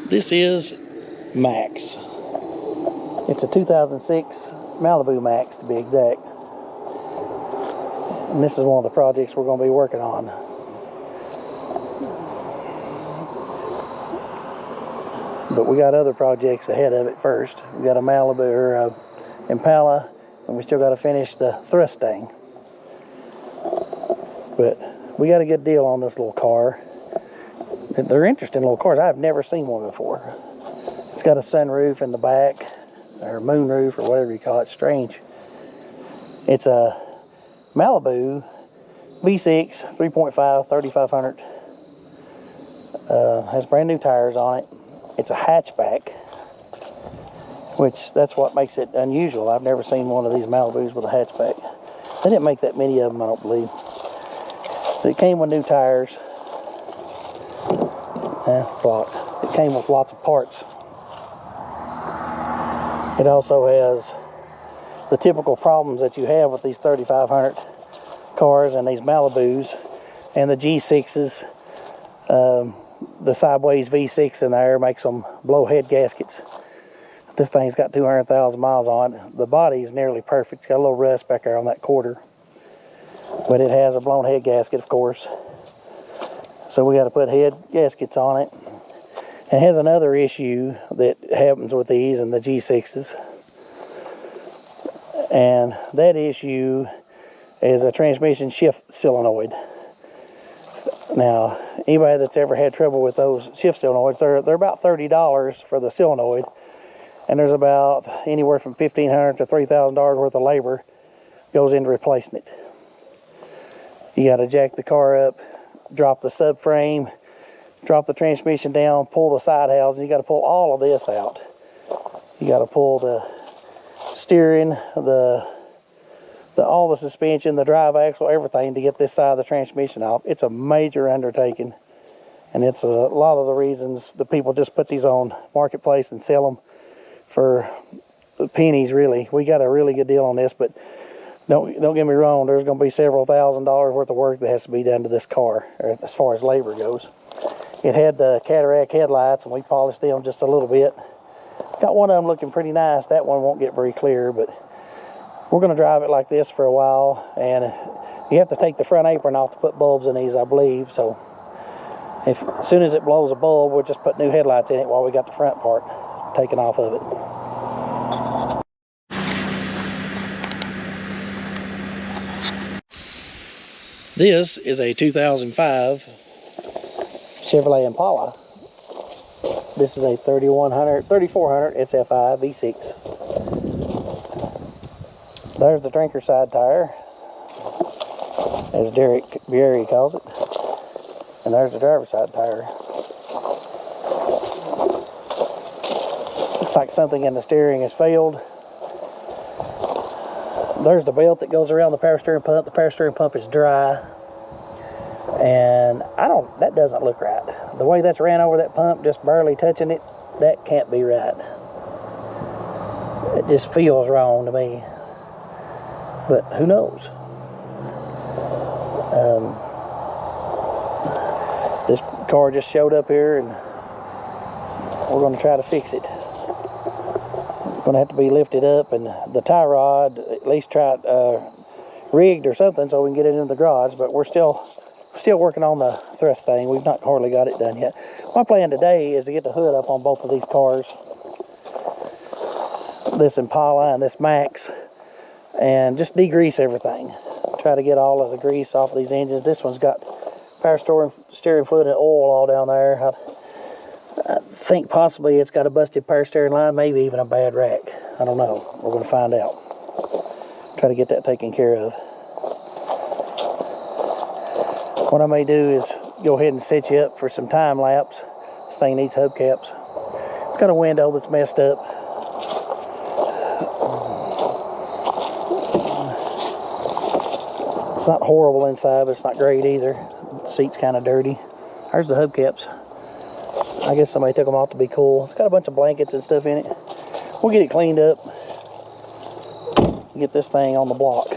This is Maxx. It's a 2006 Malibu Maxx to be exact. And this is one of the projects we're going to be working on. But we got other projects ahead of it first. We got a Malibu or a Impala, and we still got to finish the Thrustang. But we got a good deal on this little car. They're interesting little cars. I've never seen one before. It's got a sunroof in the back, or moonroof, or whatever you call it. Strange. It's a Malibu V6 3.5 3500. Has brand new tires on it. It's a hatchback, which that's what makes it unusual. I've never seen one of these Malibus with a hatchback. They didn't make that many of them, I don't believe. But it came with new tires. It came with lots of parts. It also has the typical problems that you have with these 3500 cars and these Malibus and the G6s. The sideways V6 in there makes them blow head gaskets. This thing's got 200,000 miles on it. The body is nearly perfect. It's got a little rust back there on that quarter, but it has a blown head gasket, of course. So we got to put head gaskets on it. It has another issue that happens with these and the G6s, and that issue is a transmission shift solenoid. Now, anybody that's ever had trouble with those shift solenoids, they're about $30 for the solenoid, and there's about anywhere from $1,500 to $3,000 worth of labor goes into replacing it. You got to jack the car up, drop the subframe, drop the transmission down, pull the side housing. You got to pull all of this out. You got to pull the steering, all the suspension, the drive axle, everything to get this side of the transmission off. It's a major undertaking, and it's a lot of the reasons the people just put these on marketplace and sell them for pennies. Really, we got a really good deal on this, but don't get me wrong. There's going to be several $1,000s worth of work that has to be done to this car, as far as labor goes. It had the cataract headlights, and we polished them just a little bit. Got one of them looking pretty nice. That one won't get very clear, but we're going to drive it like this for a while, and you have to take the front apron off to put bulbs in these, I believe. So as soon as it blows a bulb, we'll just put new headlights in it while we got the front part taken off of it. This is a 2005 Chevrolet Impala. This is a 3400 SFI V6. There's the drinker side tire, as Derek Bierry calls it. And there's the driver's side tire. Looks like something in the steering has failed. There's the belt that goes around the power steering pump. The power steering pump is dry. And that doesn't look right. The way that's ran over that pump, just barely touching it, that can't be right. It just feels wrong to me. But who knows? This car just showed up here, and we're going to try to fix it. It's going to have to be lifted up, and the tie rod, at least try it rigged or something so we can get it into the garage. But we're still working on the Thrustang. We've not hardly got it done yet. My plan today is to get the hood up on both of these cars, this Impala and this Maxx, and just degrease everything. Try to get all of the grease off of these engines. This one's got power steering fluid and oil all down there. I think possibly it's got a busted power steering line, maybe even a bad rack. I don't know. We're going to find out. Try to get that taken care of. What I may do is go ahead and set you up for some time lapse. This thing needs hubcaps. It's got a window that's messed up. It's not horrible inside, but it's not great either. The seat's kind of dirty. There's the hubcaps. I guess somebody took them off to be cool. It's got a bunch of blankets and stuff in it. We'll get it cleaned up. Get this thing on the block.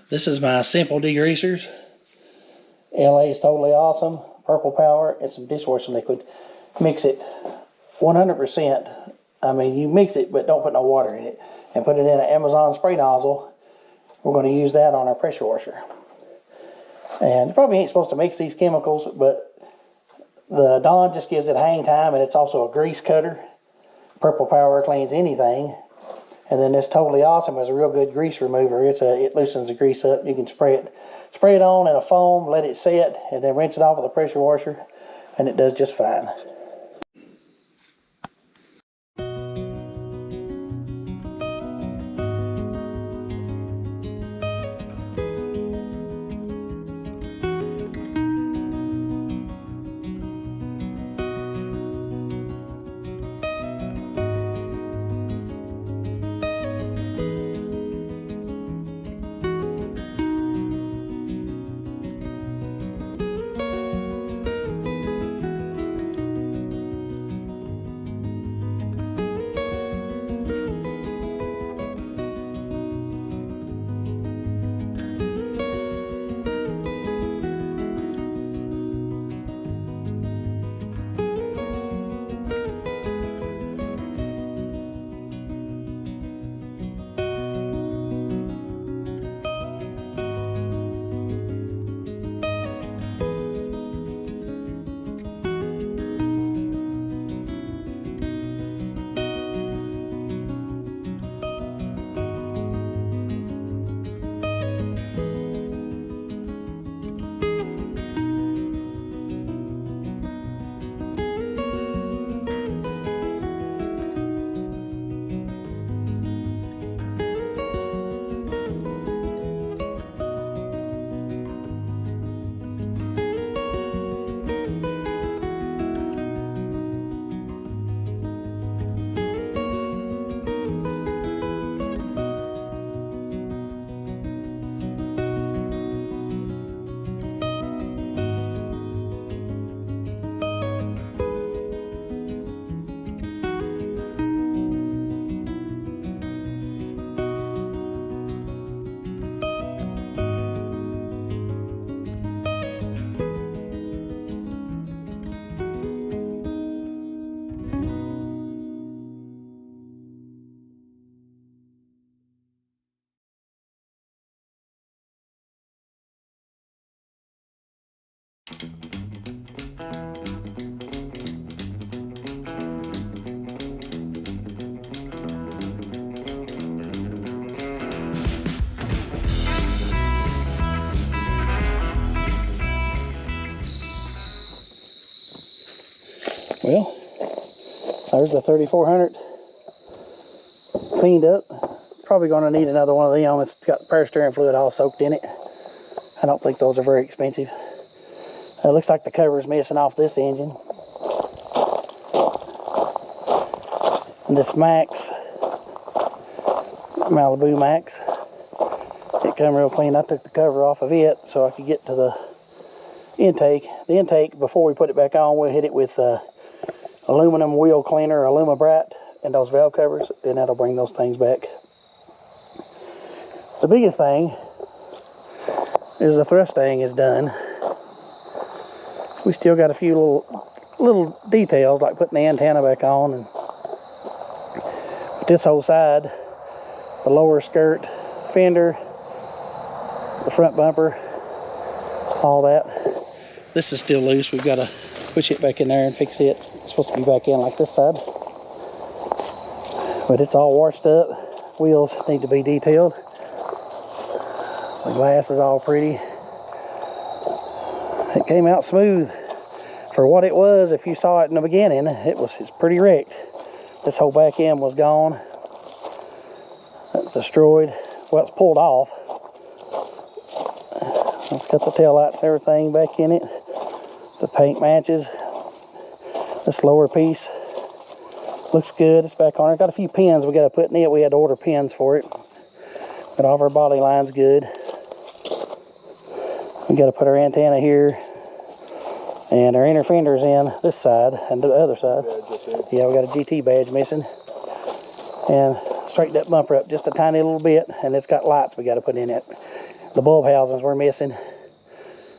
This is my simple degreasers. LA is totally awesome. purple power, and some dishwashing liquid. Mix it 100%. I mean, you mix it, but don't put no water in it. And put it in an Amazon spray nozzle. We're going to use that on our pressure washer. And you probably ain't supposed to mix these chemicals, but the Dawn just gives it hang time, and it's also a grease cutter. Purple power cleans anything. And then this Totally Awesome is a real good grease remover. It loosens the grease up. You can spray it on in a foam, let it set, and then rinse it off with a pressure washer, and it does just fine. Well, there's the 3400 cleaned up. Probably going to need another one of them. It's got power steering fluid all soaked in it. I don't think those are very expensive. It looks like the cover's missing off this engine. And this Maxx, Malibu Maxx, it come real clean. I took the cover off of it so I could get to the intake. The intake, before we put it back on, we'll hit it with aluminum wheel cleaner, Alumabrat, and those valve covers, and that'll bring those things back. The biggest thing is the Thrustang is done. We still got a few little details, like putting the antenna back on, and this whole side, the lower skirt, fender, the front bumper, all that. This is still loose. We've got to push it back in there and fix it. It's supposed to be back in like this side, but it's all washed up. Wheels need to be detailed. The glass is all pretty. It came out smooth for what it was. If you saw it in the beginning, it's pretty wrecked. This whole back end was gone. It's destroyed. Well, it's pulled off. Let's got the tail lights and everything back in it. The paint matches. This lower piece looks good. It's back on it. Got a few pins we got to put in it. We had to order pins for it. But all of our body line's good. We got to put our antenna here. And our inner fender's in this side and the other side. Yeah, we got a GT badge missing. And straighten that bumper up just a tiny little bit. And it's got lights we got to put in it. The bulb housings were missing,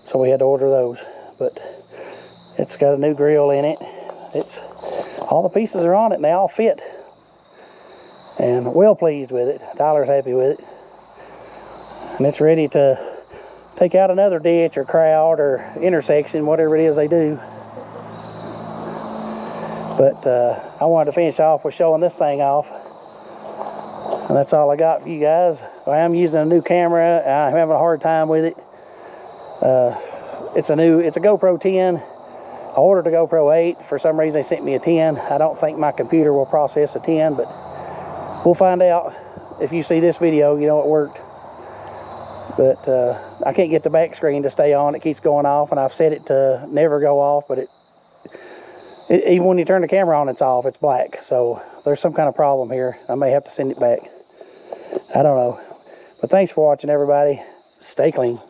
so we had to order those. But It's got a new grill in it. All the pieces are on it and they all fit. And well pleased with it. Tyler's happy with it. And it's ready to take out another ditch or crowd or intersection, whatever it is they do. But I wanted to finish off with showing this thing off. And that's all I got for you guys. I am using a new camera. I'm having a hard time with it. It's a GoPro 10. I ordered a GoPro 8. For some reason they sent me a 10. I don't think my computer will process a 10, but we'll find out. If you see this video, you know it worked. But I can't get the back screen to stay on. It keeps going off, and I've set it to never go off, but even when you turn the camera on, it's off. It's black. So there's some kind of problem here. I may have to send it back. I don't know. But thanks for watching, everybody. Stay clean.